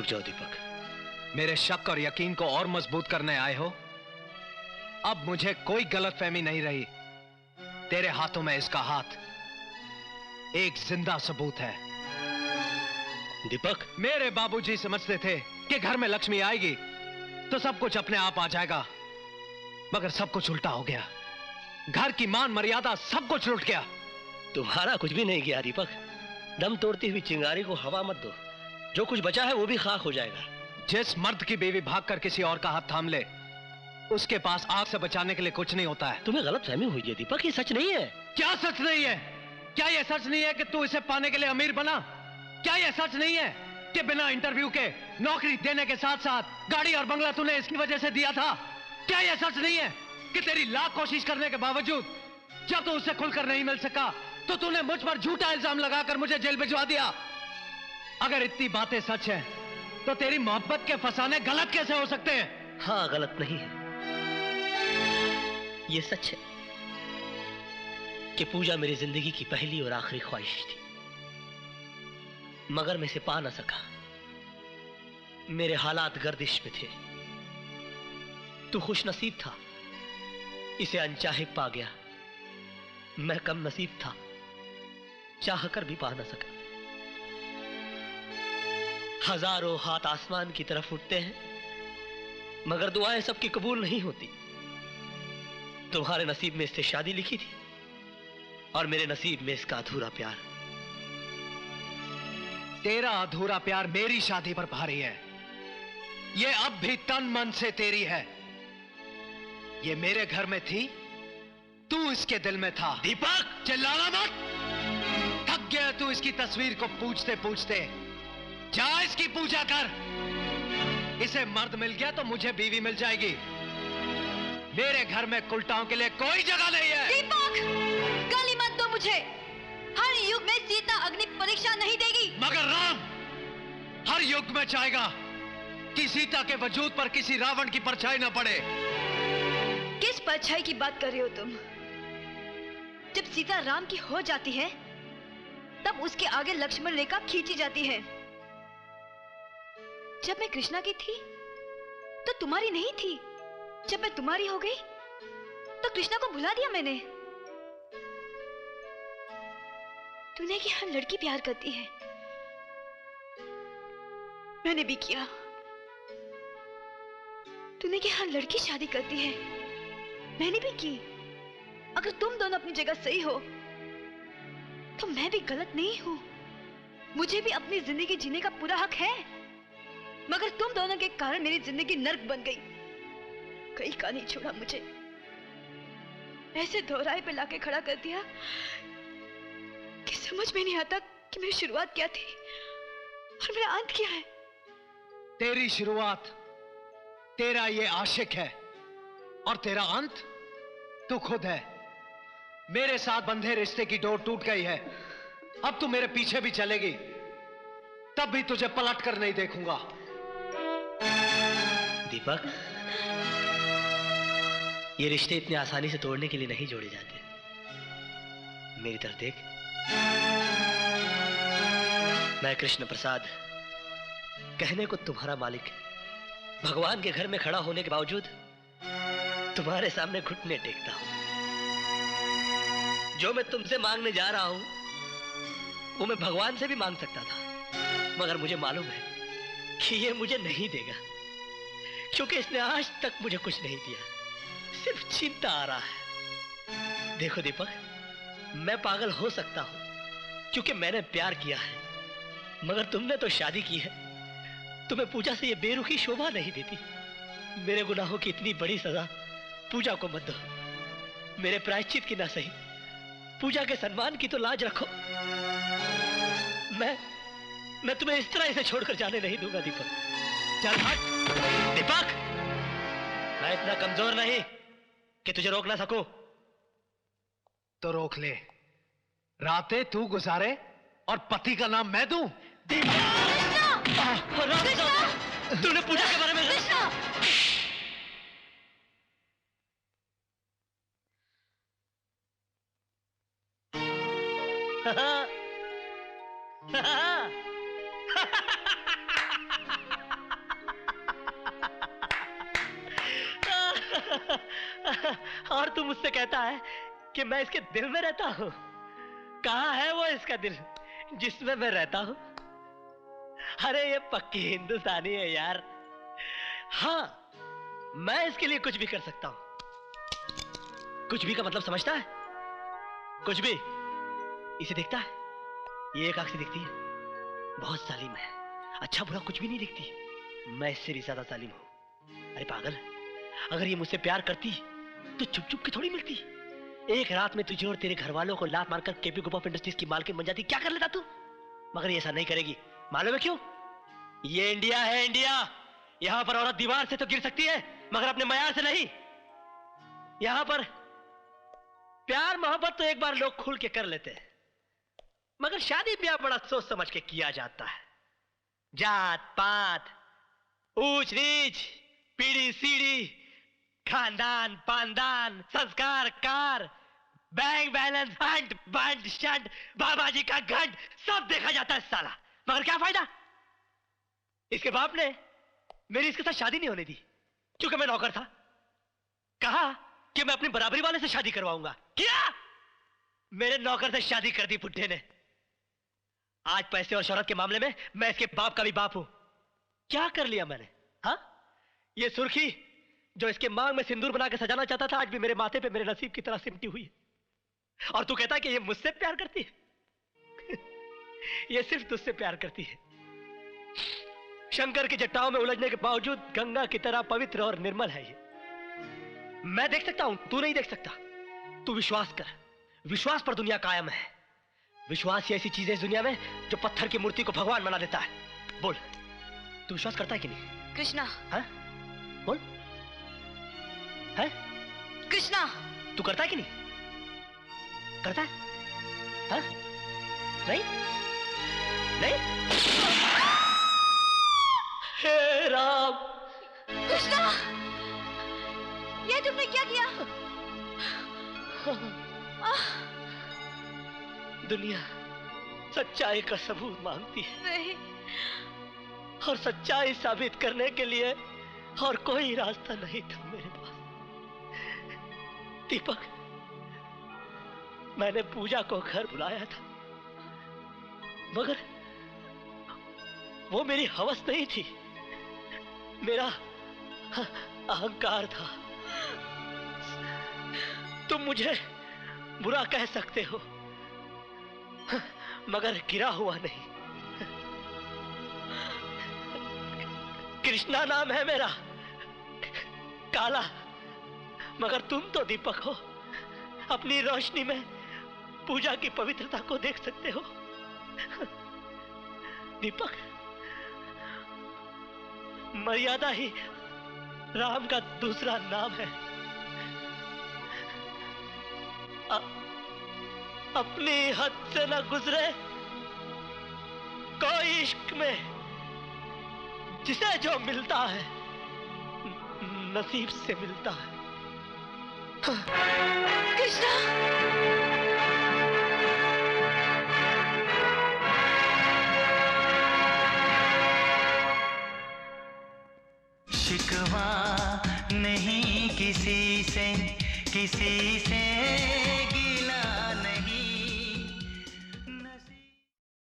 रुक जाओ दीपक। मेरे शक और यकीन को और मजबूत करने आए हो? अब मुझे कोई गलतफहमी नहीं रही। तेरे हाथों में इसका हाथ एक जिंदा सबूत है। दीपक, मेरे बाबूजी समझते थे कि घर में लक्ष्मी आएगी तो सब कुछ अपने आप आ जाएगा, मगर सब कुछ उल्टा हो गया। घर की मान मर्यादा सब कुछ लुट गया। तुम्हारा कुछ भी नहीं गया दीपक। दम तोड़ती हुई चिंगारी को हवा मत दो, जो कुछ बचा है वो भी खाक हो जाएगा। जिस मर्द की बीवी भागकर किसी और का हाथ थाम ले, उसके पास आग से बचाने के लिए कुछ नहीं होता है। तुम्हें गलतफहमी हुई है दीपक, ये सच नहीं है। क्या सच नहीं है? क्या यह सच नहीं है कि तू इसे पाने के लिए अमीर बना? क्या यह सच नहीं है कि बिना इंटरव्यू के नौकरी देने के साथ साथ गाड़ी और बंगला तूने इसकी वजह से दिया था? क्या यह सच नहीं है कि तेरी लाख कोशिश करने के बावजूद जब तू उससे खुलकर नहीं मिल सका तो तूने मुझ पर झूठा इल्जाम लगाकर मुझे जेल भिजवा दिया? अगर इतनी बातें सच हैं, तो तेरी मोहब्बत के फसाने गलत कैसे हो सकते हैं? हाँ, गलत नहीं है। ये सच है कि पूजा मेरी जिंदगी की पहली और आखिरी ख्वाहिश थी, मगर मैं इसे पा ना सका। मेरे हालात गर्दिश में थे। तू खुशनसीब था, इसे अनचाहे पा गया। मैं कम नसीब था, चाह कर भी पा ना सका। हजारों हाथ आसमान की तरफ उठते हैं, मगर दुआएं सबकी कबूल नहीं होती। तुम्हारे नसीब में इससे शादी लिखी थी और मेरे नसीब में इसका अधूरा प्यार। तेरा अधूरा प्यार मेरी शादी पर भारी है। ये अब भी तन मन से तेरी है। ये मेरे घर में थी, तू इसके दिल में था। दीपक, चिल्लाना मत। थक गया तू इसकी तस्वीर को पूछते पूछते। जा इसकी पूजा कर। इसे मर्द मिल गया तो मुझे बीवी मिल जाएगी। मेरे घर में कुलटाओं के लिए कोई जगह नहीं है। दीपक, गाली मत दो मुझे। हर युग में सीता अग्नि परीक्षा नहीं देगी, मगर राम हर युग में चाहेगा कि सीता के वजूद पर किसी रावण की परछाई न पड़े। किस परछाई की बात कर रहे हो तुम? जब सीता राम की हो जाती है तब उसके आगे लक्ष्मण रेखा खींची जाती है। जब मैं कृष्णा की थी तो तुम्हारी नहीं थी। जब मैं तुम्हारी हो गई तो कृष्णा को भुला दिया मैंने। तूने कि हर लड़की प्यार करती है, मैंने भी किया। तूने कि हर लड़की शादी करती है, मैंने भी की। अगर तुम दोनों अपनी जगह सही हो तो मैं भी गलत नहीं हूं। मुझे भी अपनी जिंदगी जीने का पूरा हक है, मगर तुम दोनों के कारण मेरी जिंदगी नर्क बन गई। कहीं का नहीं छोड़ा मुझे, ऐसे दोहराए पे लाके खड़ा कर दिया कि समझ में नहीं आता कि मेरी शुरुआत क्या थी और मेरा अंत क्या है। तेरी शुरुआत तेरा ये आशिक है और तेरा अंत तू खुद है। मेरे साथ बंधे रिश्ते की डोर टूट गई है। अब तू मेरे पीछे भी चलेगी तब भी तुझे पलट कर नहीं देखूंगा। दीपक, ये रिश्ते इतने आसानी से तोड़ने के लिए नहीं जोड़े जाते। मेरी तरफ देख। मैं कृष्ण प्रसाद, कहने को तुम्हारा मालिक, भगवान के घर में खड़ा होने के बावजूद तुम्हारे सामने घुटने टेकता हूं। जो मैं तुमसे मांगने जा रहा हूं वो मैं भगवान से भी मांग सकता था, मगर मुझे मालूम है कि ये मुझे नहीं देगा, क्योंकि इसने आज तक मुझे कुछ नहीं दिया, सिर्फ चिंता आ रहा है। देखो दीपक, मैं पागल हो सकता हूं क्योंकि मैंने प्यार किया है, मगर तुमने तो शादी की है। तुम्हें पूजा से ये बेरुखी शोभा नहीं देती। मेरे गुनाहों की इतनी बड़ी सजा पूजा को मत दो। मेरे प्रायश्चित की ना सही, पूजा के सम्मान की तो लाज रखो। मैं तुम्हें इस तरह इसे छोड़कर जाने नहीं दूंगा दीपक। चल हट। दीपक, मैं इतना कमजोर नहीं कि तुझे रोक ना सकूं। तो रोक ले। रातें तू गुजारे और पति का नाम मैं दूं? तूने पूजा के बारे में और तू मुझसे कहता है कि मैं इसके दिल में रहता हूं। कहां है वो इसका दिल जिसमें मैं रहता हूं? अरे ये पक्की हिंदुस्तानी है यार। हाँ, मैं इसके लिए कुछ भी कर सकता हूं। कुछ भी का मतलब समझता है? कुछ भी। इसे देखता है? ये एक आंख से दिखती है, बहुत जालिम है, अच्छा बुरा कुछ भी नहीं दिखती। मैं इससे भी ज्यादा जालिम हूं। अरे पागल, अगर ये मुझसे प्यार करती तो चुप चुप के थोड़ी मिलती। एक रात में तुझे और तेरे घर वालों को लात मारकर केपी ग्रुप ऑफ इंडस्ट्रीज की मालकिन बन जाती। क्या कर लेता तू? मगर ये ऐसा नहीं करेगी। मालूम है क्यों? ये इंडिया है, इंडिया। यहां पर औरत दीवार से तो गिर सकती है मगर अपने मयार से नहीं। यहां पर प्यार मोहब्बत तो एक बार लोग खुल के कर लेते हैं, मगर शादी ब्याह बड़ा सोच समझ के किया जाता है। जात पात, ऊंच नीच, पीढ़ी सीढ़ी, खानदान पानदान, संस्कार कार, बैंक बैलेंस, हंट बंट शंट, बाबा जी का घंट, सब देखा जाता है साला। मगर क्या फायदा? इसके बाप ने मेरी इसके साथ शादी नहीं होने दी क्योंकि मैं नौकर था। कहा कि मैं अपनी बराबरी वाले से शादी करवाऊंगा। किया? मेरे नौकर से शादी कर दी बुड्ढे ने। आज पैसे और शोहरत के मामले में मैं इसके बाप का भी बाप हूं। क्या कर लिया मैंने? हाँ, ये सुर्खी जो इसके मांग में सिंदूर बना के सजाना चाहता था, आज भी मेरे माथे पे मेरे नसीब की तरह सिमटी हुई है। और तू कहता है कि ये मुझसे प्यार करती है? ये सिर्फ तुझसे प्यार करती है। शंकर की जटाओं में उलझने के बावजूद गंगा की तरह पवित्र और निर्मल है ये। मैं देख सकता हूं, तू नहीं देख सकता। तू विश्वास कर, विश्वास पर दुनिया कायम है। विश्वास ही ऐसी चीज है इस दुनिया में जो पत्थर की मूर्ति को भगवान बना देता है। बोल, तू विश्वास करता है कि नहीं? कृष्णा। हाँ? बोल। है? कृष्णा। तू करता है कि नहीं? करता है? हाँ? नहीं? नहीं? हे राम! कृष्णा, ये तुमने क्या किया? दुनिया सच्चाई का सबूत मांगती है। नहीं। और सच्चाई साबित करने के लिए और कोई रास्ता नहीं था मेरे पास। दीपक, मैंने पूजा को घर बुलाया था, मगर वो मेरी हवस नहीं थी, मेरा अहंकार था। तुम मुझे बुरा कह सकते हो, मगर गिरा हुआ नहीं। कृष्णा नाम है मेरा, काला, मगर तुम तो दीपक हो। अपनी रोशनी में पूजा की पवित्रता को देख सकते हो। दीपक, मर्यादा ही राम का दूसरा नाम है। अपनी हद से न गुजरे कोई इश्क में, जिसे जो मिलता है नसीब से मिलता है। कृष्णा। शिकवा नहीं किसी से